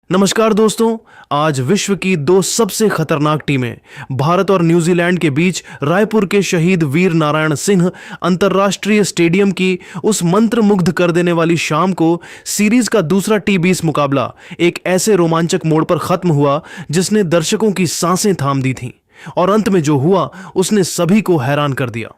नमस्कार दोस्तों। आज विश्व की दो सबसे खतरनाक टीमें भारत और न्यूजीलैंड के बीच रायपुर के शहीद वीर नारायण सिंह अंतर्राष्ट्रीय स्टेडियम की उस मंत्रमुग्ध कर देने वाली शाम को सीरीज का दूसरा T20 मुकाबला एक ऐसे रोमांचक मोड़ पर खत्म हुआ जिसने दर्शकों की सांसें थाम दी थीं और अंत में जो हुआ उसने सभी को हैरान कर दिया।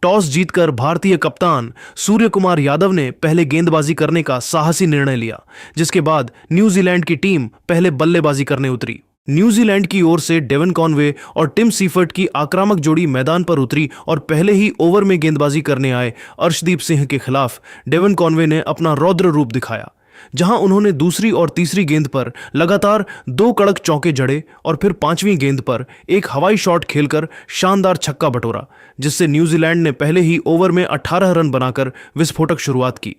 टॉस जीतकर भारतीय कप्तान सूर्य कुमार यादव ने पहले गेंदबाजी करने का साहसी निर्णय लिया, जिसके बाद न्यूजीलैंड की टीम पहले बल्लेबाजी करने उतरी। न्यूजीलैंड की ओर से डेवन कॉनवे और टिम सीफर्ट की आक्रामक जोड़ी मैदान पर उतरी और पहले ही ओवर में गेंदबाजी करने आए अर्शदीप सिंह के खिलाफ डेवन कॉनवे ने अपना रौद्र रूप दिखाया, जहां उन्होंने दूसरी और तीसरी गेंद पर लगातार 2 कड़क चौके जड़े और फिर 5वीं गेंद पर एक हवाई शॉट खेलकर शानदार छक्का बटोरा, जिससे न्यूजीलैंड ने पहले ही ओवर में 18 रन बनाकर विस्फोटक शुरुआत की।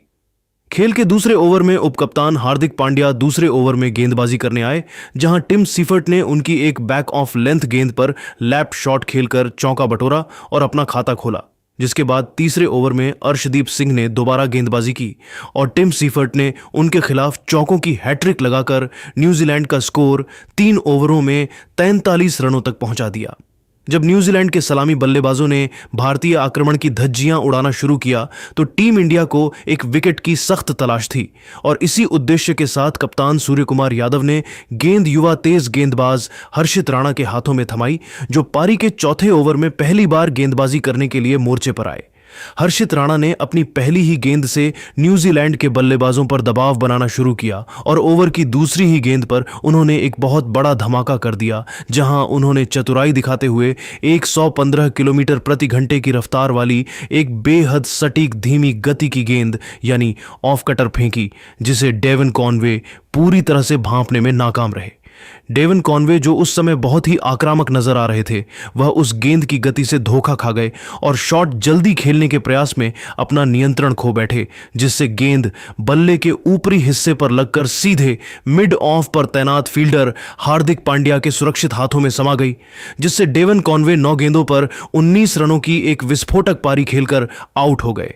खेल के दूसरे ओवर में उपकप्तान हार्दिक पांड्या दूसरे ओवर में गेंदबाजी करने आए, जहां टिम सीफर्ट ने उनकी एक बैक ऑफ लेंथ गेंद पर लैप शॉट खेलकर चौका बटोरा और अपना खाता खोला। जिसके बाद तीसरे ओवर में अर्शदीप सिंह ने दोबारा गेंदबाजी की और टिम सीफर्ट ने उनके खिलाफ चौकों की हैट्रिक लगाकर न्यूजीलैंड का स्कोर 3 ओवरों में 43 रनों तक पहुंचा दिया। जब न्यूजीलैंड के सलामी बल्लेबाजों ने भारतीय आक्रमण की धज्जियां उड़ाना शुरू किया तो टीम इंडिया को एक विकेट की सख्त तलाश थी और इसी उद्देश्य के साथ कप्तान सूर्य कुमार यादव ने गेंद युवा तेज गेंदबाज हर्षित राणा के हाथों में थमाई, जो पारी के चौथे ओवर में पहली बार गेंदबाजी करने के लिए मोर्चे पर आए। हर्षित राणा ने अपनी पहली ही गेंद से न्यूजीलैंड के बल्लेबाजों पर दबाव बनाना शुरू किया और ओवर की दूसरी ही गेंद पर उन्होंने एक बहुत बड़ा धमाका कर दिया, जहां उन्होंने चतुराई दिखाते हुए 115 किलोमीटर प्रति घंटे की रफ्तार वाली एक बेहद सटीक धीमी गति की गेंद यानी ऑफ कटर फेंकी, जिसे डेवन कॉनवे पूरी तरह से भांपने में नाकाम रहे। डेवन कॉनवे, जो उस समय बहुत ही आक्रामक नजर आ रहे थे, वह उस गेंद की गति से धोखा खा गए और शॉट जल्दी खेलने के प्रयास में अपना नियंत्रण खो बैठे, जिससे गेंद बल्ले के ऊपरी हिस्से पर लगकर सीधे मिड ऑफ पर तैनात फील्डर हार्दिक पांड्या के सुरक्षित हाथों में समा गई, जिससे डेवन कॉनवे 9 गेंदों पर 19 रनों की एक विस्फोटक पारी खेलकर आउट हो गए।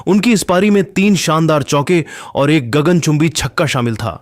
उनकी इस पारी में 3 शानदार चौके और एक गगनचुंबी छक्का शामिल था।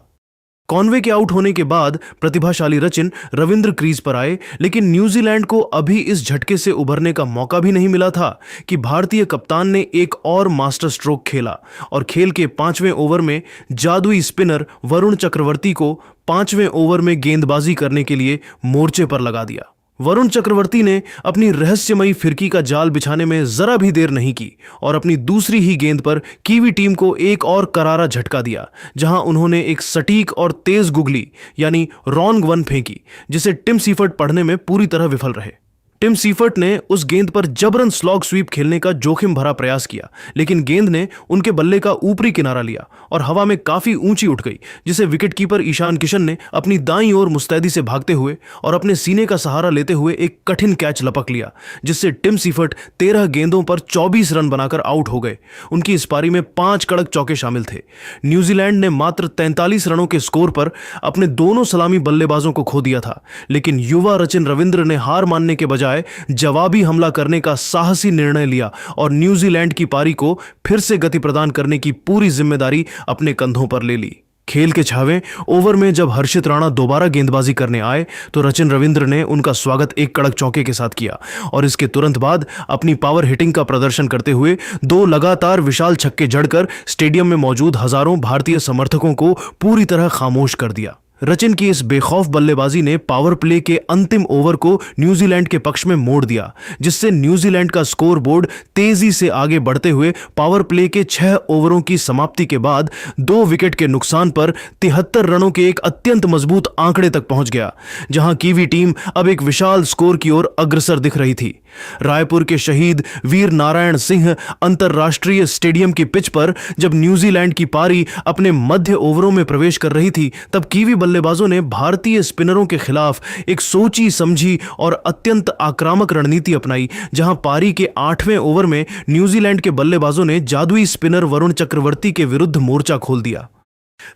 कॉनवे के आउट होने के बाद प्रतिभाशाली रचिन रविंद्र क्रीज पर आए, लेकिन न्यूजीलैंड को अभी इस झटके से उभरने का मौका भी नहीं मिला था कि भारतीय कप्तान ने एक और मास्टर स्ट्रोक खेला और खेल के 5वें ओवर में जादुई स्पिनर वरुण चक्रवर्ती को 5वें ओवर में गेंदबाजी करने के लिए मोर्चे पर लगा दिया। वरुण चक्रवर्ती ने अपनी रहस्यमयी फिरकी का जाल बिछाने में जरा भी देर नहीं की और अपनी दूसरी ही गेंद पर कीवी टीम को एक और करारा झटका दिया, जहां उन्होंने एक सटीक और तेज गुगली यानी रॉन्ग वन फेंकी, जिसे टिम सीफर्ट पढ़ने में पूरी तरह विफल रहे। टिम सीफर्ट ने उस गेंद पर जबरन स्लॉग स्वीप खेलने का जोखिम भरा प्रयास किया, लेकिन गेंद ने उनके बल्ले का ऊपरी किनारा लिया और हवा में काफी ऊंची उठ गई, जिसे विकेटकीपर ईशान किशन ने अपनी दाईं ओर मुस्तैदी से भागते हुए और अपने सीने का सहारा लेते हुए एक कठिन कैच लपक लिया, जिससे टिम सीफर्ट 13 गेंदों पर 24 रन बनाकर आउट हो गए। उनकी इस पारी में 5 कड़क चौके शामिल थे। न्यूजीलैंड ने मात्र 43 रनों के स्कोर पर अपने दोनों सलामी बल्लेबाजों को खो दिया था, लेकिन युवा रचिन रविंद्र ने हार मानने के बजाय जवाबी हमला करने का साहसी निर्णय लिया और न्यूजीलैंड की पारी को फिर से गति प्रदान करने की पूरी जिम्मेदारी अपने कंधों पर ले ली। खेल के 6वें ओवर में जब हर्षित राणा दोबारा गेंदबाजी करने आए तो रचिन रविंद्र ने उनका स्वागत एक कड़क चौके के साथ किया और इसके तुरंत बाद अपनी पावर हिटिंग का प्रदर्शन करते हुए 2 लगातार विशाल छक्के जड़कर स्टेडियम में मौजूद हजारों भारतीय समर्थकों को पूरी तरह खामोश कर दिया। रचिन की इस बेखौफ बल्लेबाजी ने पावर प्ले के अंतिम ओवर को न्यूजीलैंड के पक्ष में मोड़ दिया, जिससे न्यूजीलैंड का स्कोर बोर्ड तेजी से आगे बढ़ते हुए पावर प्ले के 6 ओवरों की समाप्ति के बाद 2 विकेट के नुकसान पर 73 रनों के एक अत्यंत मजबूत आंकड़े तक पहुंच गया, जहां कीवी टीम अब एक विशाल स्कोर की ओर अग्रसर दिख रही थी। रायपुर के शहीद वीर नारायण सिंह अंतर्राष्ट्रीय स्टेडियम की पिच पर जब न्यूजीलैंड की पारी अपने मध्य ओवरों में प्रवेश कर रही थी, तब कीवी बल्लेबाजों ने भारतीय स्पिनरों के खिलाफ एक सोची समझी और अत्यंत आक्रामक रणनीति अपनाई, जहां पारी के 8वें ओवर में न्यूजीलैंड के बल्लेबाजों ने जादुई स्पिनर वरुण चक्रवर्ती के विरुद्ध मोर्चा खोल दिया।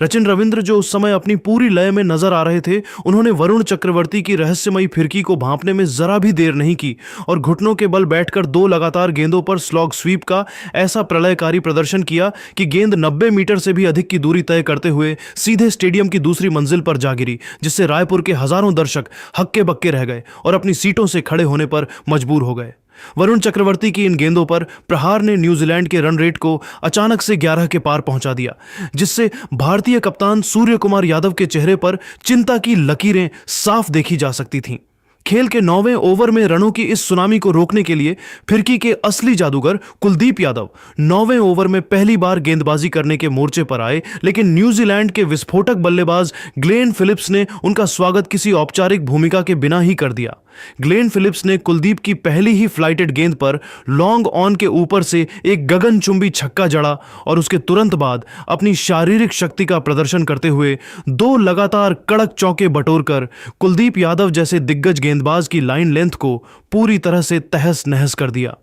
रचिन रविंद्र, जो उस समय अपनी पूरी लय में नजर आ रहे थे, उन्होंने वरुण चक्रवर्ती की रहस्यमयी फिरकी को भांपने में जरा भी देर नहीं की और घुटनों के बल बैठकर 2 लगातार गेंदों पर स्लॉग स्वीप का ऐसा प्रलयकारी प्रदर्शन किया कि गेंद 90 मीटर से भी अधिक की दूरी तय करते हुए सीधे स्टेडियम की दूसरी मंजिल पर जा गिरी, जिससे रायपुर के हजारों दर्शक हक्के बक्के रह गए और अपनी सीटों से खड़े होने पर मजबूर हो गए। वरुण चक्रवर्ती की इन गेंदों पर प्रहार ने न्यूजीलैंड के रन रेट को अचानक से 11 के पार पहुंचा दिया, जिससे भारतीय कप्तान सूर्य कुमार यादव के चेहरे पर चिंता की लकीरें साफ देखी जा सकती थीं। खेल के 9वें ओवर में रनों की इस सुनामी को रोकने के लिए फिरकी के असली जादूगर कुलदीप यादव 9वें ओवर में पहली बार गेंदबाजी करने के मोर्चे पर आए, लेकिन न्यूजीलैंड के विस्फोटक बल्लेबाज ग्लेन फिलिप्स ने उनका स्वागत किसी औपचारिक भूमिका के बिना ही कर दिया। ग्लेन फिलिप्स ने कुलदीप की पहली ही फ्लाइटेड गेंद पर लॉन्ग ऑन के ऊपर से एक गगनचुंबी छक्का जड़ा और उसके तुरंत बाद अपनी शारीरिक शक्ति का प्रदर्शन करते हुए 2 लगातार कड़क चौके बटोरकर कुलदीप यादव जैसे दिग्गज गेंदबाज की लाइन लेंथ को पूरी तरह से तहस नहस कर दिया।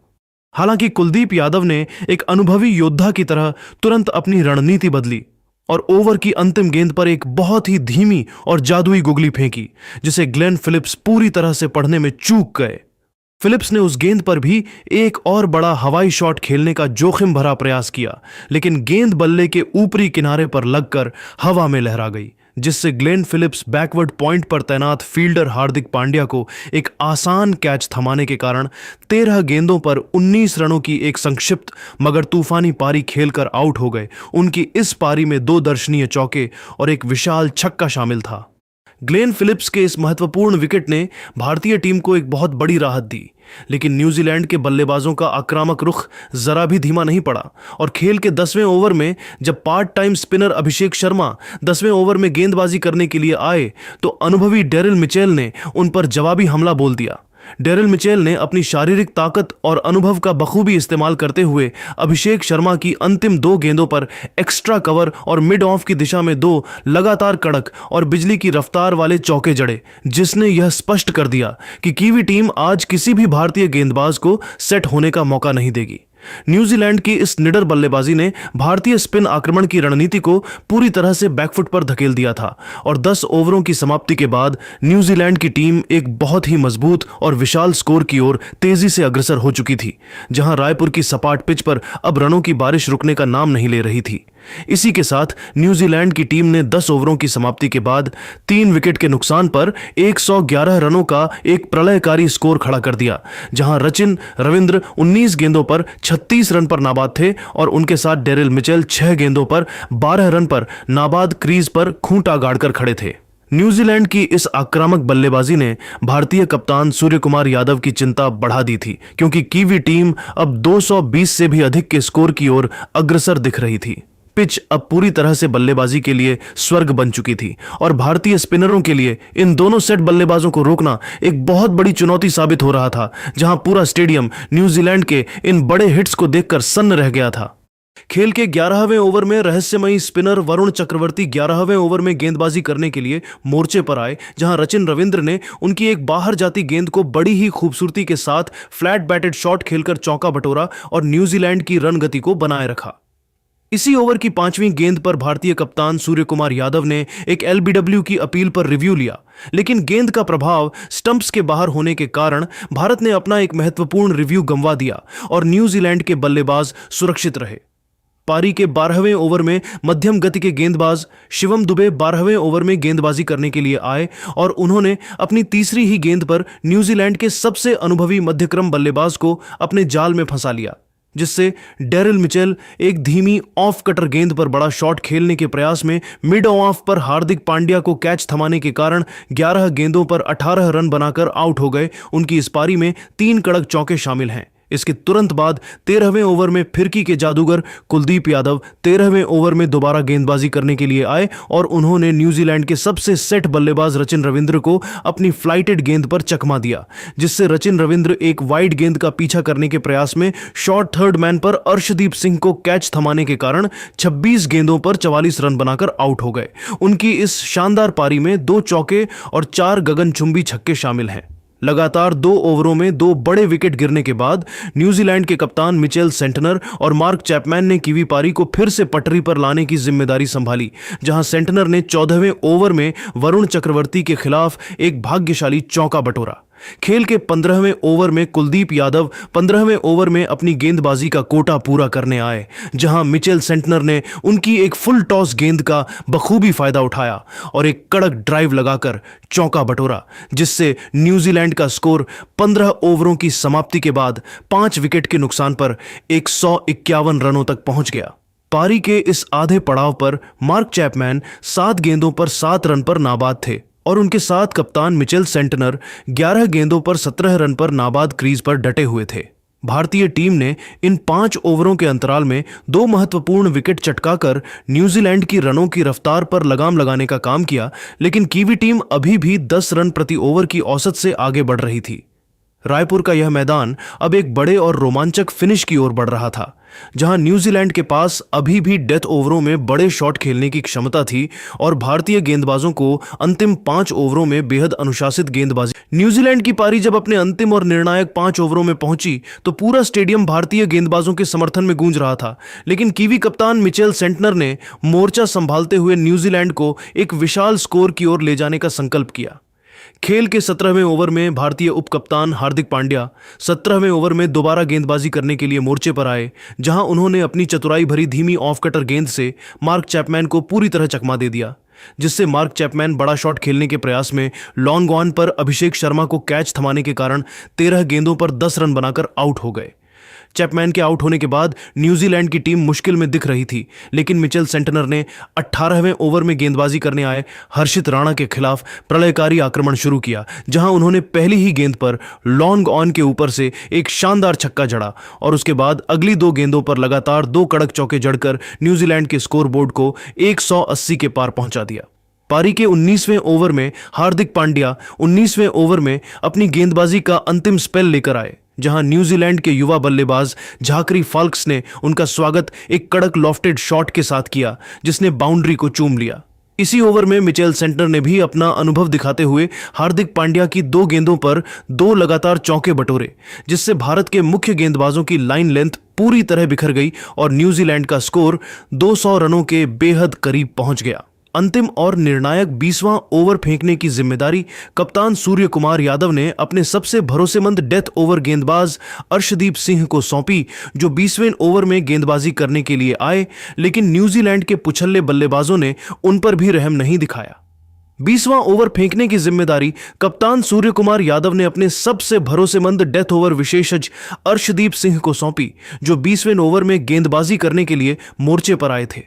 हालांकि कुलदीप यादव ने एक अनुभवी योद्धा की तरह तुरंत अपनी रणनीति बदली और ओवर की अंतिम गेंद पर एक बहुत ही धीमी और जादुई गुगली फेंकी, जिसे ग्लेन फिलिप्स पूरी तरह से पढ़ने में चूक गए। फिलिप्स ने उस गेंद पर भी एक और बड़ा हवाई शॉट खेलने का जोखिम भरा प्रयास किया, लेकिन गेंद बल्ले के ऊपरी किनारे पर लगकर हवा में लहरा गई, जिससे ग्लेन फिलिप्स बैकवर्ड पॉइंट पर तैनात फील्डर हार्दिक पांड्या को एक आसान कैच थमाने के कारण 13 गेंदों पर 19 रनों की एक संक्षिप्त मगर तूफानी पारी खेलकर आउट हो गए। उनकी इस पारी में 2 दर्शनीय चौके और एक विशाल छक्का शामिल था। ग्लेन फिलिप्स के इस महत्वपूर्ण विकेट ने भारतीय टीम को एक बहुत बड़ी राहत दी, लेकिन न्यूजीलैंड के बल्लेबाजों का आक्रामक रुख जरा भी धीमा नहीं पड़ा और खेल के 10वें ओवर में जब part time spinner Abhishek Sharma 10वें ओवर में गेंदबाजी करने के लिए आए तो अनुभवी डेरिल मिचेल ने उन पर जवाबी हमला बोल दिया। डेरिल मिचेल ने अपनी शारीरिक ताकत और अनुभव का बखूबी इस्तेमाल करते हुए अभिषेक शर्मा की अंतिम 2 गेंदों पर एक्स्ट्रा कवर और मिड ऑफ की दिशा में 2 लगातार कड़क और बिजली की रफ्तार वाले चौके जड़े, जिसने यह स्पष्ट कर दिया कि कीवी टीम आज किसी भी भारतीय गेंदबाज को सेट होने का मौका नहीं देगी। न्यूजीलैंड की इस निडर बल्लेबाजी ने भारतीय स्पिन आक्रमण की रणनीति को पूरी तरह से बैकफुट पर धकेल दिया था और 10 ओवरों की समाप्ति के बाद न्यूजीलैंड की टीम एक बहुत ही मजबूत और विशाल स्कोर की ओर तेजी से अग्रसर हो चुकी थी, जहां रायपुर की सपाट पिच पर अब रनों की बारिश रुकने का नाम नहीं ले रही थी। इसी के साथ न्यूजीलैंड की टीम ने 10 ओवरों की समाप्ति के बाद 3 विकेट के नुकसान पर 111 रनों का एक प्रलयकारी स्कोर खड़ा कर दिया, जहां रचिन रविंद्र 19 गेंदों पर 36 रन पर नाबाद थे और उनके साथ डेरिल मिचेल 6 गेंदों पर 12 रन पर नाबाद क्रीज पर खूंटा गाड़कर खड़े थे। न्यूजीलैंड की इस आक्रामक बल्लेबाजी ने भारतीय कप्तान सूर्य कुमार यादव की चिंता बढ़ा दी थी, क्योंकि कीवी टीम अब 220 से भी अधिक के स्कोर की ओर अग्रसर दिख रही थी। पिच अब पूरी तरह से बल्लेबाजी के लिए स्वर्ग बन चुकी थी और भारतीय स्पिनरों के लिए इन दोनों सेट बल्लेबाजों को रोकना एक बहुत बड़ी चुनौती साबित हो रहा था, जहां पूरा स्टेडियम न्यूजीलैंड के इन बड़े हिट्स को देखकर सन्न रह गया था। खेल के 11वें ओवर में रहस्यमयी स्पिनर वरुण चक्रवर्ती 11वें ओवर में गेंदबाजी करने के लिए मोर्चे पर आए, जहां रचिन रविंद्र ने उनकी एक बाहर जाती गेंद को बड़ी ही खूबसूरती के साथ फ्लैट बैटेड शॉट खेलकर चौका बटोरा और न्यूजीलैंड की रन गति को बनाए रखा। इसी ओवर की 5वीं गेंद पर भारतीय कप्तान सूर्य कुमार यादव ने एक एलबीडब्ल्यू की अपील पर रिव्यू लिया, लेकिन गेंद का प्रभाव स्टंप्स के बाहर होने के कारण भारत ने अपना एक महत्वपूर्ण रिव्यू गंवा दिया और न्यूजीलैंड के बल्लेबाज सुरक्षित रहे। पारी के 12वें ओवर में मध्यम गति के गेंदबाज शिवम दुबे 12वें ओवर में गेंदबाजी करने के लिए आए और उन्होंने अपनी तीसरी ही गेंद पर न्यूजीलैंड के सबसे अनुभवी मध्यक्रम बल्लेबाज को अपने जाल में फंसा लिया, जिससे डेरिल मिचेल एक धीमी ऑफ कटर गेंद पर बड़ा शॉट खेलने के प्रयास में मिड ऑफ पर हार्दिक पांड्या को कैच थमाने के कारण 11 गेंदों पर 18 रन बनाकर आउट हो गए। उनकी इस पारी में 3 कड़क चौके शामिल हैं। इसके तुरंत बाद 13वें ओवर में फिरकी के जादूगर कुलदीप यादव 13वें ओवर में दोबारा गेंदबाजी करने के लिए आए और उन्होंने न्यूजीलैंड के सबसे सेट बल्लेबाज रचिन रविंद्र को अपनी फ्लाइटेड गेंद पर चकमा दिया, जिससे रचिन रविंद्र एक वाइड गेंद का पीछा करने के प्रयास में शॉर्ट थर्ड मैन पर अर्शदीप सिंह को कैच थमाने के कारण 26 गेंदों पर 44 रन बनाकर आउट हो गए। उनकी इस शानदार पारी में 2 चौके और 4 गगनचुंबी छक्के शामिल हैं। लगातार 2 ओवरों में 2 बड़े विकेट गिरने के बाद न्यूजीलैंड के कप्तान मिचेल सेंटनर और मार्क चैपमैन ने कीवी पारी को फिर से पटरी पर लाने की जिम्मेदारी संभाली, जहां सेंटनर ने 14वें ओवर में वरुण चक्रवर्ती के खिलाफ एक भाग्यशाली चौका बटोरा। खेल के 15वें ओवर में कुलदीप यादव 15वें ओवर में अपनी गेंदबाजी का कोटा पूरा करने आए, जहां मिचेल सेंटनर ने उनकी एक फुल टॉस गेंद का बखूबी फायदा उठाया और एक कड़क ड्राइव लगाकर चौका बटोरा, जिससे न्यूजीलैंड का स्कोर 15 ओवरों की समाप्ति के बाद 5 विकेट के नुकसान पर 151 रनों तक पहुंच गया। पारी के इस आधे पड़ाव पर मार्क चैपमैन 7 गेंदों पर 7 रन पर नाबाद थे और उनके साथ कप्तान मिचेल सेंटनर 11 गेंदों पर 17 रन पर नाबाद क्रीज पर डटे हुए थे। भारतीय टीम ने इन 5 ओवरों के अंतराल में 2 महत्वपूर्ण विकेट चटकाकर न्यूजीलैंड की रनों की रफ्तार पर लगाम लगाने का काम किया, लेकिन कीवी टीम अभी भी 10 रन प्रति ओवर की औसत से आगे बढ़ रही थी। रायपुर का यह मैदान अब एक बड़े और रोमांचक फिनिश की ओर बढ़ रहा था, जहां न्यूजीलैंड के पास अभी भी डेथ ओवरों में बड़े शॉट खेलने की क्षमता थी और भारतीय गेंदबाजों को अंतिम 5 ओवरों में बेहद अनुशासित गेंदबाजी। न्यूजीलैंड की पारी जब अपने अंतिम और निर्णायक 5 ओवरों में पहुंची तो पूरा स्टेडियम भारतीय गेंदबाजों के समर्थन में गूंज रहा था, लेकिन कीवी कप्तान मिचेल सेंटनर ने मोर्चा संभालते हुए न्यूजीलैंड को एक विशाल स्कोर की ओर ले जाने का संकल्प किया। खेल के 17वें ओवर में भारतीय उप कप्तान हार्दिक पांड्या 17वें ओवर में दोबारा गेंदबाजी करने के लिए मोर्चे पर आए, जहां उन्होंने अपनी चतुराई भरी धीमी ऑफ कटर गेंद से मार्क चैपमैन को पूरी तरह चकमा दे दिया, जिससे मार्क चैपमैन बड़ा शॉट खेलने के प्रयास में लॉन्ग ऑन पर अभिषेक शर्मा को कैच थमाने के कारण 13 गेंदों पर 10 रन बनाकर आउट हो गए। चैपमैन के आउट होने के बाद न्यूजीलैंड की टीम मुश्किल में दिख रही थी, लेकिन मिचेल सेंटनर ने 18वें ओवर में गेंदबाजी करने आए हर्षित राणा के खिलाफ प्रलयकारी आक्रमण शुरू किया, जहां उन्होंने पहली ही गेंद पर लॉन्ग ऑन के ऊपर से एक शानदार छक्का जड़ा और उसके बाद अगली 2 गेंदों पर लगातार 2 कड़क चौके जड़कर न्यूजीलैंड के स्कोरबोर्ड को 180 के पार पहुंचा दिया। पारी के 19वें ओवर में हार्दिक पांड्या 19वें ओवर में अपनी गेंदबाजी का अंतिम स्पेल लेकर आए, जहां न्यूजीलैंड के युवा बल्लेबाज झाकरी फाल्क्स ने उनका स्वागत एक कड़क लॉफ्टेड शॉट के साथ किया, जिसने बाउंड्री को चूम लिया। इसी ओवर में मिचेल सेंटनर ने भी अपना अनुभव दिखाते हुए हार्दिक पांड्या की 2 गेंदों पर 2 लगातार चौके बटोरे, जिससे भारत के मुख्य गेंदबाजों की लाइन लेंथ पूरी तरह बिखर गई और न्यूजीलैंड का स्कोर 200 रनों के बेहद करीब पहुंच गया। अंतिम और निर्णायक 20वां ओवर फेंकने की जिम्मेदारी कप्तान सूर्य कुमार यादव ने अपने सबसे भरोसेमंद डेथ ओवर गेंदबाज अर्शदीप सिंह को सौंपी, जो 20वें ओवर में गेंदबाजी करने के लिए आए, लेकिन न्यूजीलैंड के पुछल्ले बल्लेबाजों ने उन पर भी रहम नहीं दिखाया। 20वां ओवर फेंकने की जिम्मेदारी कप्तान सूर्य कुमार यादव ने अपने सबसे भरोसेमंद डेथ ओवर विशेषज्ञ अर्शदीप सिंह को सौंपी, जो 20वें ओवर में गेंदबाजी करने के लिए मोर्चे पर आए थे।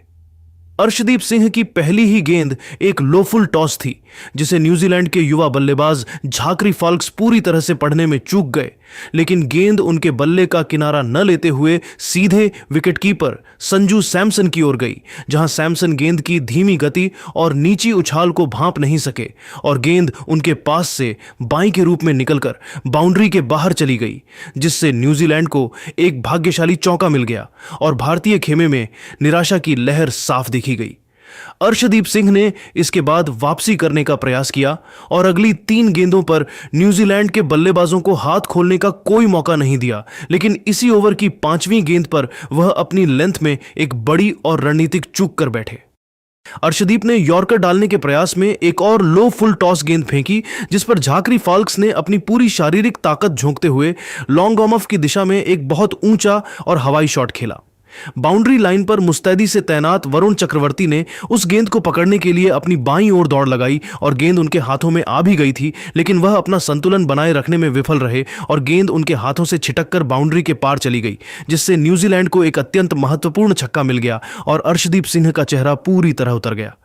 अर्शदीप सिंह की पहली ही गेंद एक लो फुल टॉस थी, जिसे न्यूजीलैंड के युवा बल्लेबाज झाकरी फाल्क्स पूरी तरह से पढ़ने में चूक गए, लेकिन गेंद उनके बल्ले का किनारा न लेते हुए सीधे विकेटकीपर संजू सैमसन की ओर गई, जहां सैमसन गेंद की धीमी गति और नीची उछाल को भांप नहीं सके और गेंद उनके पास से बाई के रूप में निकलकर बाउंड्री के बाहर चली गई, जिससे न्यूजीलैंड को एक भाग्यशाली चौका मिल गया और भारतीय खेमे में निराशा की लहर साफ दिखी गई। अर्शदीप सिंह ने इसके बाद वापसी करने का प्रयास किया और अगली 3 गेंदों पर न्यूजीलैंड के बल्लेबाजों को हाथ खोलने का कोई मौका नहीं दिया, लेकिन इसी ओवर की 5वीं गेंद पर वह अपनी लेंथ में एक बड़ी और रणनीतिक चूक कर बैठे। अर्शदीप ने यॉर्कर डालने के प्रयास में एक और लो फुल टॉस गेंद फेंकी, जिस पर झाकरी फाल्क्स ने अपनी पूरी शारीरिक ताकत झोंकते हुए लॉन्ग ऑन ऑफ की दिशा में एक बहुत ऊंचा और हवाई शॉट खेला। बाउंड्री लाइन पर मुस्तैदी से तैनात वरुण चक्रवर्ती ने उस गेंद को पकड़ने के लिए अपनी बाईं ओर दौड़ लगाई और गेंद उनके हाथों में आ भी गई थी, लेकिन वह अपना संतुलन बनाए रखने में विफल रहे और गेंद उनके हाथों से छिटककर बाउंड्री के पार चली गई, जिससे न्यूजीलैंड को एक अत्यंत महत्वपूर्ण छक्का मिल गया और अर्शदीप सिंह का चेहरा पूरी तरह उतर गया।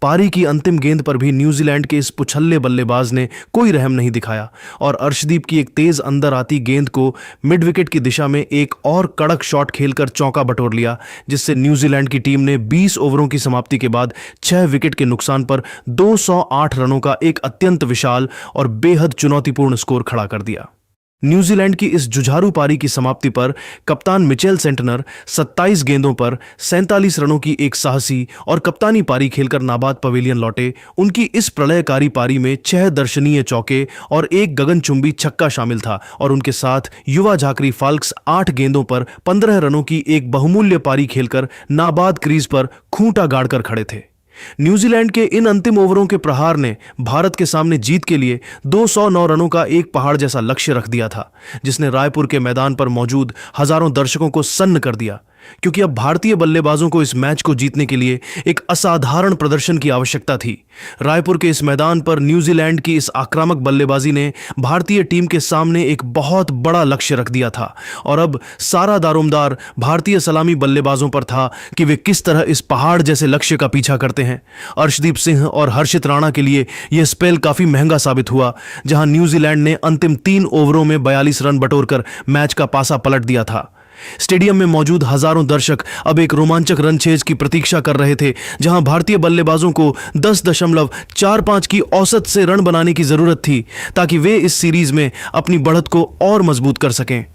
पारी की अंतिम गेंद पर भी न्यूजीलैंड के इस पुछल्ले बल्लेबाज ने कोई रहम नहीं दिखाया और अर्शदीप की एक तेज अंदर आती गेंद को मिड विकेट की दिशा में एक और कड़क शॉट खेलकर चौका बटोर लिया, जिससे न्यूजीलैंड की टीम ने 20 ओवरों की समाप्ति के बाद 6 विकेट के नुकसान पर 208 रनों का एक अत्यंत विशाल और बेहद चुनौतीपूर्ण स्कोर खड़ा कर दिया। न्यूजीलैंड की इस जुझारू पारी की समाप्ति पर कप्तान मिचेल सेंटनर 27 गेंदों पर 47 रनों की एक साहसी और कप्तानी पारी खेलकर नाबाद पवेलियन लौटे। उनकी इस प्रलयकारी पारी में 6 दर्शनीय चौके और एक गगनचुंबी छक्का शामिल था और उनके साथ युवा झाकरी फाल्क्स 8 गेंदों पर 15 रनों की एक बहुमूल्य पारी खेलकर नाबाद क्रीज पर खूंटा गाड़कर खड़े थे। न्यूजीलैंड के इन अंतिम ओवरों के प्रहार ने भारत के सामने जीत के लिए 209 रनों का एक पहाड़ जैसा लक्ष्य रख दिया था, जिसने रायपुर के मैदान पर मौजूद हजारों दर्शकों को सन्न कर दिया, क्योंकि अब भारतीय बल्लेबाजों को इस मैच को जीतने के लिए एक असाधारण प्रदर्शन की आवश्यकता थी। रायपुर के इस मैदान पर न्यूजीलैंड की इस आक्रामक बल्लेबाजी ने भारतीय टीम के सामने एक बहुत बड़ा लक्ष्य रख दिया था और अब सारा दारोमदार भारतीय सलामी बल्लेबाजों पर था कि वे किस तरह इस पहाड़ जैसे लक्ष्य का पीछा करते हैं। अर्शदीप सिंह और हर्षित राणा के लिए यह स्पेल काफी महंगा साबित हुआ, जहां न्यूजीलैंड ने अंतिम 3 ओवरों में 42 रन बटोरकर मैच का पासा पलट दिया था। स्टेडियम में मौजूद हजारों दर्शक अब एक रोमांचक रनछेज की प्रतीक्षा कर रहे थे, जहां भारतीय बल्लेबाजों को 10.45 की औसत से रन बनाने की जरूरत थी ताकि वे इस सीरीज में अपनी बढ़त को और मजबूत कर सकें।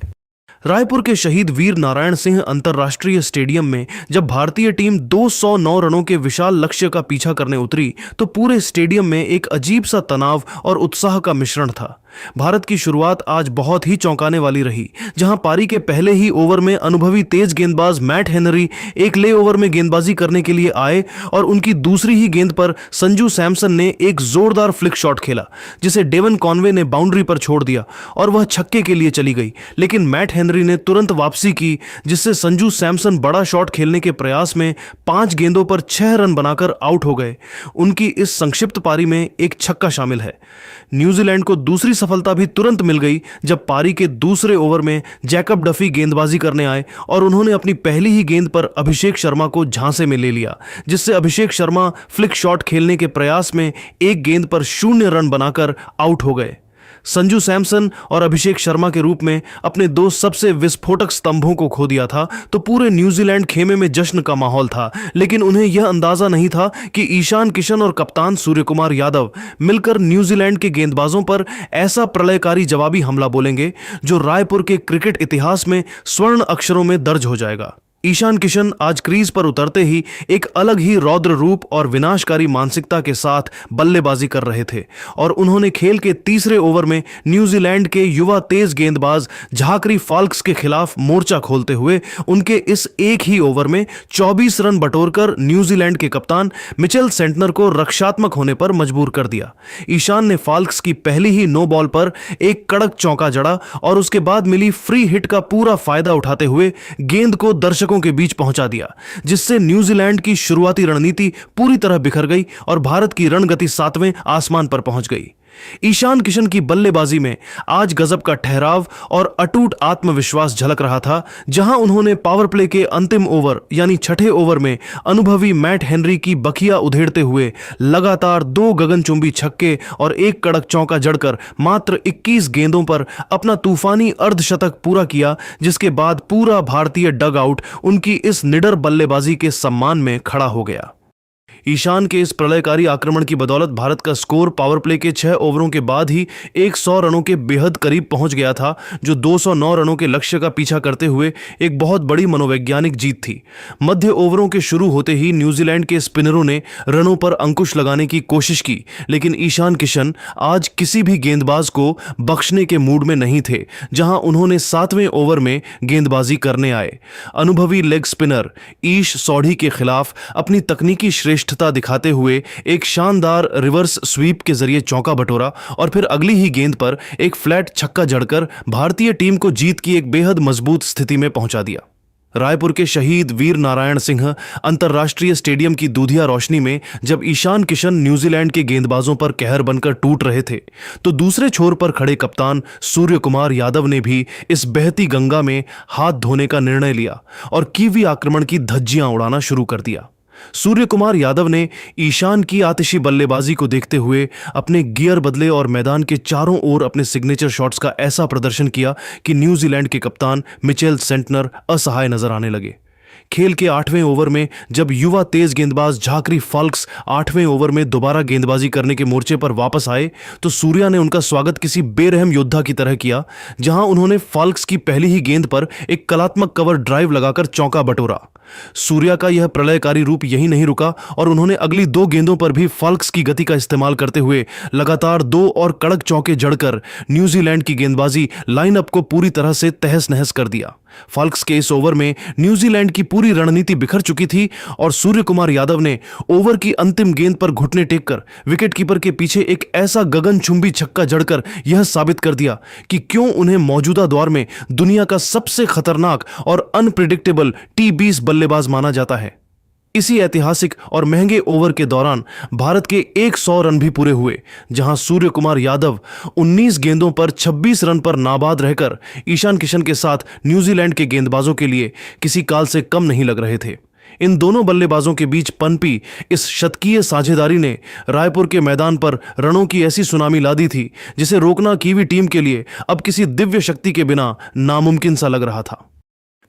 रायपुर के शहीद वीर नारायण सिंह अंतर्राष्ट्रीय स्टेडियम में जब भारतीय टीम 209 रनों के विशाल लक्ष्य का पीछा करने उतरी तो पूरे स्टेडियम में एक अजीब सा तनाव और उत्साह का मिश्रण था। भारत की शुरुआत आज बहुत ही चौंकाने वाली रही, जहां पारी के पहले ही ओवर में अनुभवी तेज गेंदबाज मैट हेनरी एक ले ओवर में गेंदबाजी करने के लिए आए और उनकी दूसरी ही गेंद पर संजू सैमसन ने एक जोरदार फ्लिक शॉट खेला, जिसे डेवन कॉनवे ने बाउंड्री पर छोड़ दिया और वह छक्के के लिए चली गई। लेकिन मैट हेनरी ने तुरंत वापसी की, जिससे संजू सैमसन बड़ा शॉट खेलने के प्रयास में 5 गेंदों पर 6 रन बनाकर आउट हो गए। उनकी इस संक्षिप्त पारी में एक छक्का शामिल है। न्यूजीलैंड को दूसरी सफलता भी तुरंत मिल गई जब पारी के दूसरे ओवर में जैकब डफी गेंदबाजी करने आए और उन्होंने अपनी पहली ही गेंद पर अभिषेक शर्मा को झांसे में ले लिया, जिससे अभिषेक शर्मा फ्लिक शॉट खेलने के प्रयास में एक गेंद पर 0 रन बनाकर आउट हो गए। संजू सैमसन और अभिषेक शर्मा के रूप में अपने 2 सबसे विस्फोटक स्तंभों को खो दिया था तो पूरे न्यूजीलैंड खेमे में जश्न का माहौल था, लेकिन उन्हें यह अंदाजा नहीं था कि ईशान किशन और कप्तान सूर्यकुमार यादव मिलकर न्यूजीलैंड के गेंदबाजों पर ऐसा प्रलयकारी जवाबी हमला बोलेंगे जो रायपुर के क्रिकेट इतिहास में स्वर्ण अक्षरों में दर्ज हो जाएगा। ईशान किशन आज क्रीज पर उतरते ही एक अलग ही रौद्र रूप और विनाशकारी मानसिकता के साथ बल्लेबाजी कर रहे थे और उन्होंने खेल के तीसरे ओवर में न्यूजीलैंड के युवा तेज गेंदबाज झाकरी फाल्क्स के खिलाफ मोर्चा खोलते हुए उनके इस एक ही ओवर में 24 रन बटोरकर न्यूजीलैंड के कप्तान मिचेल सेंटनर को रक्षात्मक होने पर मजबूर कर दिया। ईशान ने फाल्क्स की पहली ही नो बॉल पर एक कड़क चौका जड़ा और उसके बाद मिली फ्री हिट का पूरा फायदा उठाते हुए गेंद को दर्शकों के बीच पहुंचा दिया, जिससे न्यूजीलैंड की शुरुआती रणनीति पूरी तरह बिखर गई और भारत की रणगति 7वें आसमान पर पहुंच गई। ईशान किशन की बल्लेबाजी में आज गजब का ठहराव और अटूट आत्मविश्वास झलक रहा था, जहां उन्होंने पावर प्ले के अंतिम ओवर यानी 6ठे ओवर में अनुभवी मैट हेनरी की बखिया उधेड़ते हुए लगातार 2 गगनचुंबी छक्के और एक कड़क चौका जड़कर मात्र 21 गेंदों पर अपना तूफानी अर्धशतक पूरा किया, जिसके बाद पूरा भारतीय डग आउट उनकी इस निडर बल्लेबाजी के सम्मान में खड़ा हो गया। ईशान के इस प्रलयकारी आक्रमण की बदौलत भारत का स्कोर पावर प्ले के 6 ओवरों के बाद ही 100 रनों के बेहद करीब पहुंच गया था, जो 209 रनों के लक्ष्य का पीछा करते हुए एक बहुत बड़ी मनोवैज्ञानिक जीत थी। मध्य ओवरों के शुरू होते ही न्यूजीलैंड के स्पिनरों ने रनों पर अंकुश लगाने की कोशिश की, लेकिन ईशान किशन आज किसी भी गेंदबाज को बख्शने के मूड में नहीं थे, जहां उन्होंने 7वें ओवर में गेंदबाजी करने आए। अनुभवी लेग स्पिनर ईश सौढ़ी के खिलाफ अपनी तकनीकी श्रेष्ठता दिखाते हुए एक शानदार रिवर्स स्वीप के जरिए चौका बटोरा और फिर अगली ही गेंद पर एक फ्लैट छक्का जड़कर भारतीय टीम को जीत की एक बेहद मजबूत स्थिति में पहुंचा दिया। रायपुर के शहीद वीर नारायण सिंह अंतर्राष्ट्रीय स्टेडियम की दूधिया रोशनी में जब ईशान किशन न्यूजीलैंड के गेंदबाजों पर कहर बनकर टूट रहे थे, तो दूसरे छोर पर खड़े कप्तान सूर्यकुमार यादव ने भी इस बहती गंगा में हाथ धोने का निर्णय लिया और कीवी आक्रमण की धज्जियां उड़ाना शुरू कर दिया। सूर्यकुमार यादव ने ईशान की आतिशी बल्लेबाजी को देखते हुए अपने गियर बदले और मैदान के चारों ओर अपने सिग्नेचर शॉट्स का ऐसा प्रदर्शन किया कि न्यूजीलैंड के कप्तान मिचेल सेंटनर असहाय नजर आने लगे। खेल के 8वें ओवर में जब युवा तेज गेंदबाज झाकरी फाल्क्स 8वें ओवर में दोबारा गेंदबाजी करने के मोर्चे पर वापस आए तो सूर्या ने उनका स्वागत किसी बेरहम योद्धा की तरह किया, जहां उन्होंने फाल्क्स की पहली ही गेंद पर एक कलात्मक कवर ड्राइव लगाकर चौका बटोरा। सूर्या का यह प्रलयकारी रूप यही नहीं रुका और उन्होंने अगली 2 गेंदों पर भी फाल्क्स की गति का इस्तेमाल करते हुए लगातार 2 और कड़क चौके जड़कर न्यूजीलैंड की गेंदबाजी लाइनअप को पूरी तरह से तहस नहस कर दिया। फाल्क्स के इस ओवर में न्यूजीलैंड की पूरी रणनीति बिखर चुकी थी और सूर्य कुमार यादव ने ओवर की अंतिम गेंद पर घुटने टेककर विकेटकीपर के पीछे एक ऐसा गगनचुंबी छक्का जड़कर यह साबित कर दिया कि क्यों उन्हें मौजूदा दौर में दुनिया का सबसे खतरनाक और अनप्रिडिक्टेबल T20 बल्लेबाज माना जाता है। इसी ऐतिहासिक और महंगे ओवर के दौरान भारत के 100 रन भी पूरे हुए, जहां सूर्य कुमार यादव 19 गेंदों पर 26 रन पर नाबाद रहकर ईशान किशन के साथ न्यूजीलैंड के गेंदबाजों के लिए किसी काल से कम नहीं लग रहे थे। इन दोनों बल्लेबाजों के बीच पनपी इस शतकीय साझेदारी ने रायपुर के मैदान पर रनों की ऐसी सुनामी ला दी थी जिसे रोकना कीवी टीम के लिए अब किसी दिव्य शक्ति के बिना नामुमकिन सा लग रहा था।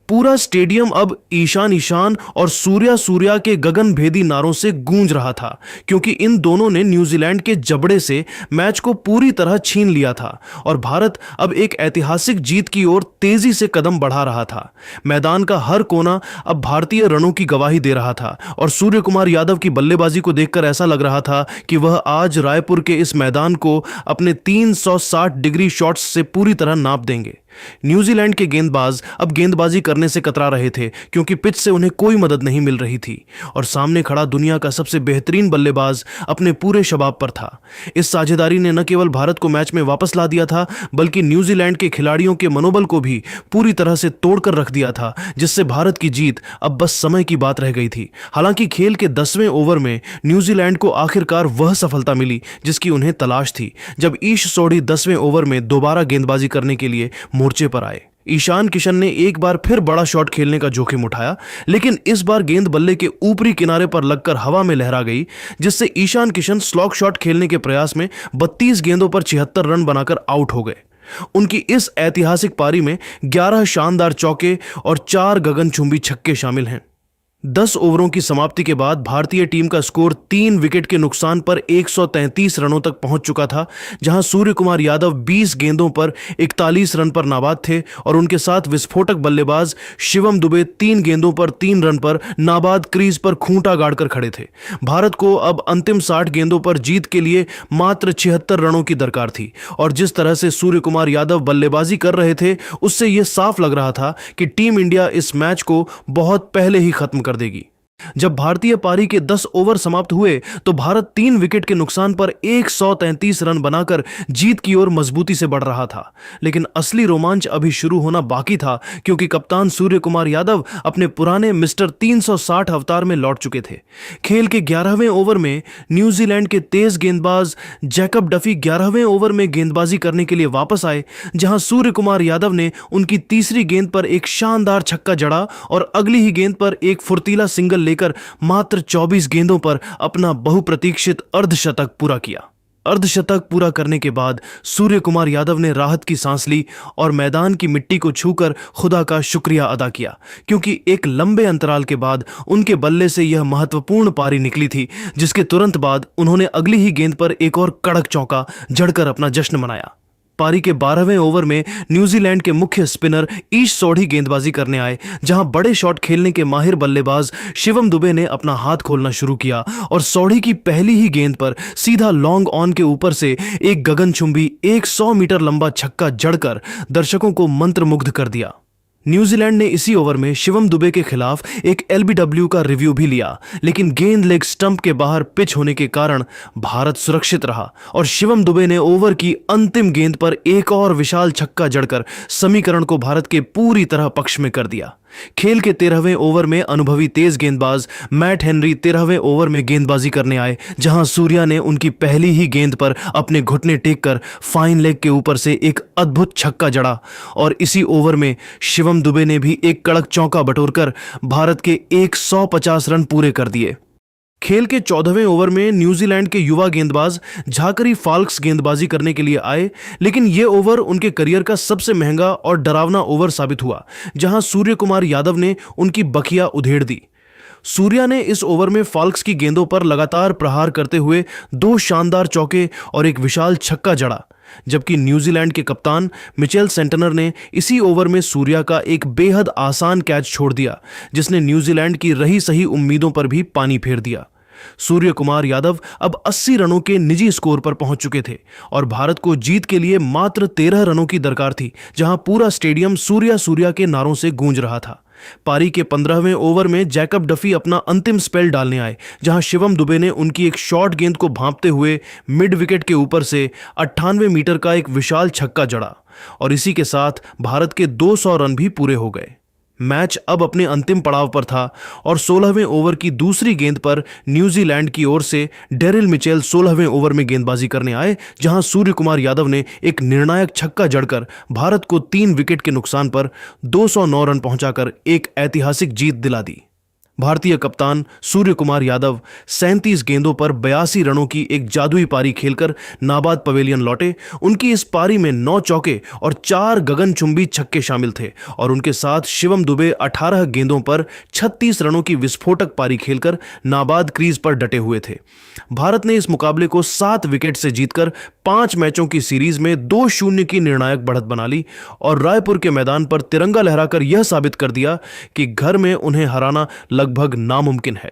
पूरा स्टेडियम अब ईशान और सूर्या के गगनभेदी नारों से गूंज रहा था, क्योंकि इन दोनों ने न्यूजीलैंड के जबड़े से मैच को पूरी तरह छीन लिया था और भारत अब एक ऐतिहासिक जीत की ओर तेजी से कदम बढ़ा रहा था। मैदान का हर कोना अब भारतीय रनों की गवाही दे रहा था और सूर्य कुमार यादव की बल्लेबाजी को देखकर ऐसा लग रहा था कि वह आज रायपुर के इस मैदान को अपने 360 डिग्री शॉट्स से पूरी तरह नाप देंगे। न्यूजीलैंड के गेंदबाज अब गेंदबाजी करने से कतरा रहे थे, क्योंकि पिच से उन्हें कोई मदद नहीं मिल रही थी और सामने खड़ा दुनिया का सबसे बेहतरीन बल्लेबाज अपने पूरे शबाब पर था। इस साझेदारी ने न केवल भारत को मैच में वापस ला दिया था, बल्कि न्यूजीलैंड के खिलाड़ियों के मनोबल को भी पूरी तरह से तोड़कर रख दिया था, जिससे भारत की जीत अब बस समय की बात रह गई थी। हालांकि खेल के 10वें ओवर में न्यूजीलैंड को आखिरकार वह सफलता मिली जिसकी उन्हें तलाश थी, जब ईश सोढ़ी 10वें ओवर में दोबारा गेंदबाजी करने के लिए मोर्चे पर आए। ईशान किशन ने एक बार फिर बड़ा शॉट खेलने का जोखिम उठाया, लेकिन इस बार गेंद बल्ले के ऊपरी किनारे पर लगकर हवा में लहरा गई, जिससे ईशान किशन स्लॉग शॉट खेलने के प्रयास में 32 गेंदों पर 76 रन बनाकर आउट हो गए। उनकी इस ऐतिहासिक पारी में 11 शानदार चौके और 4 गगनचुंबी छक्के शामिल हैं। 10 ओवरों की समाप्ति के बाद भारतीय टीम का स्कोर 3 विकेट के नुकसान पर 133 रनों तक पहुंच चुका था, जहां सूर्य कुमार यादव 20 गेंदों पर 41 रन पर नाबाद थे और उनके साथ विस्फोटक बल्लेबाज शिवम दुबे 3 गेंदों पर 3 रन पर नाबाद क्रीज पर खूंटा गाड़कर खड़े थे। भारत को अब अंतिम 60 गेंदों पर जीत के लिए मात्र 76 रनों की दरकार थी और जिस तरह से सूर्य कुमार यादव बल्लेबाजी कर रहे थे, उससे यह साफ लग रहा था कि टीम इंडिया इस मैच को बहुत पहले ही खत्म कर देगी। जब भारतीय पारी के 10 ओवर समाप्त हुए तो भारत 3 विकेट के नुकसान पर 133 रन बनाकर जीत की ओर मजबूती से बढ़ रहा था। लेकिन असली रोमांच अभी शुरू होना बाकी था, क्योंकि कप्तान सूर्य कुमार यादव अपने पुराने मिस्टर 360 अवतार में लौट चुके थे। खेल के 11वें ओवर में न्यूजीलैंड के तेज गेंदबाज जैकब डफी 11वें ओवर में गेंदबाजी करने के लिए वापस आए, जहां सूर्य कुमार यादव ने उनकी तीसरी गेंद पर एक शानदार छक्का जड़ा और अगली ही गेंद पर एक फुर्तीला सिंगल लेकर मात्र 24 गेंदों पर अपना बहुप्रतीक्षित अर्धशतक पूरा किया। अर्धशतक पूरा करने के बाद सूर्य कुमार यादव ने राहत की सांस ली और मैदान की मिट्टी को छूकर खुदा का शुक्रिया अदा किया, क्योंकि एक लंबे अंतराल के बाद उनके बल्ले से यह महत्वपूर्ण पारी निकली थी, जिसके तुरंत बाद उन्होंने अगली ही गेंद पर एक और कड़क चौका जड़कर अपना जश्न मनाया। पारी के 12वें ओवर में न्यूजीलैंड के मुख्य स्पिनर ईश सोढ़ी गेंदबाजी करने आए, जहां बड़े शॉट खेलने के माहिर बल्लेबाज शिवम दुबे ने अपना हाथ खोलना शुरू किया और सोढ़ी की पहली ही गेंद पर सीधा लॉन्ग ऑन के ऊपर से एक गगनचुंबी 100 मीटर लंबा छक्का जड़कर दर्शकों को मंत्रमुग्ध कर दिया। न्यूजीलैंड ने इसी ओवर में शिवम दुबे के खिलाफ एक LBW का रिव्यू भी लिया, लेकिन गेंद लेग स्टंप के बाहर पिच होने के कारण भारत सुरक्षित रहा और शिवम दुबे ने ओवर की अंतिम गेंद पर एक और विशाल छक्का जड़कर समीकरण को भारत के पूरी तरह पक्ष में कर दिया। खेल के 13वें ओवर में अनुभवी तेज गेंदबाज मैट हेनरी 13वें ओवर में गेंदबाजी करने आए, जहां सूर्या ने उनकी पहली ही गेंद पर अपने घुटने टेक कर फाइन लेग के ऊपर से एक अद्भुत छक्का जड़ा और इसी ओवर में शिवम दुबे ने भी एक कड़क चौका बटोरकर भारत के 150 रन पूरे कर दिए। खेल के 14वें ओवर में न्यूजीलैंड के युवा गेंदबाज झाकरी फाल्क्स गेंदबाजी करने के लिए आए, लेकिन यह ओवर उनके करियर का सबसे महंगा और डरावना ओवर साबित हुआ, जहां सूर्य कुमार यादव ने उनकी बखिया उधेड़ दी। सूर्या ने इस ओवर में फाल्क्स की गेंदों पर लगातार प्रहार करते हुए 2 शानदार चौके और एक विशाल छक्का जड़ा, जबकि न्यूजीलैंड के कप्तान मिचेल सेंटनर ने इसी ओवर में सूर्या का एक बेहद आसान कैच छोड़ दिया, जिसने न्यूजीलैंड की रही सही उम्मीदों पर भी पानी फेर दिया। सूर्य कुमार यादव अब 80 रनों के निजी स्कोर पर पहुंच चुके थे और भारत को जीत के लिए मात्र 13 रनों की दरकार थी, जहां पूरा स्टेडियम सूर्या सूर्या के नारों से गूंज रहा था। पारी के 15वें ओवर में जैकब डफी अपना अंतिम स्पेल डालने आए, जहां शिवम दुबे ने उनकी एक शॉर्ट गेंद को भांपते हुए मिड विकेट के ऊपर से 98 मीटर का एक विशाल छक्का जड़ा और इसी के साथ भारत के 200 रन भी पूरे हो गए। मैच अब अपने अंतिम पड़ाव पर था और 16वें ओवर की दूसरी गेंद पर न्यूजीलैंड की ओर से डेरिल मिचेल 16वें ओवर में गेंदबाजी करने आए, जहां सूर्य कुमार यादव ने एक निर्णायक छक्का जड़कर भारत को 3 विकेट के नुकसान पर 209 रन पहुंचाकर एक ऐतिहासिक जीत दिला दी। भारतीय कप्तान सूर्य कुमार यादव 37 गेंदों पर 82 रनों की एक जादुई पारी खेलकर नाबाद पवेलियन लौटे। उनकी इस पारी में 9 चौके और 4 गगनचुंबी छक्के शामिल थे और उनके साथ शिवम दुबे 18 गेंदों पर 36 रनों की विस्फोटक पारी खेलकर नाबाद क्रीज पर डटे हुए थे। भारत ने इस मुकाबले को 7 विकेट से जीतकर 5 मैचों की सीरीज में 2-0 की निर्णायक बढ़त बना ली और रायपुर के मैदान पर तिरंगा लहराकर यह साबित कर दिया कि घर में उन्हें हराना लगभग नामुमकिन है।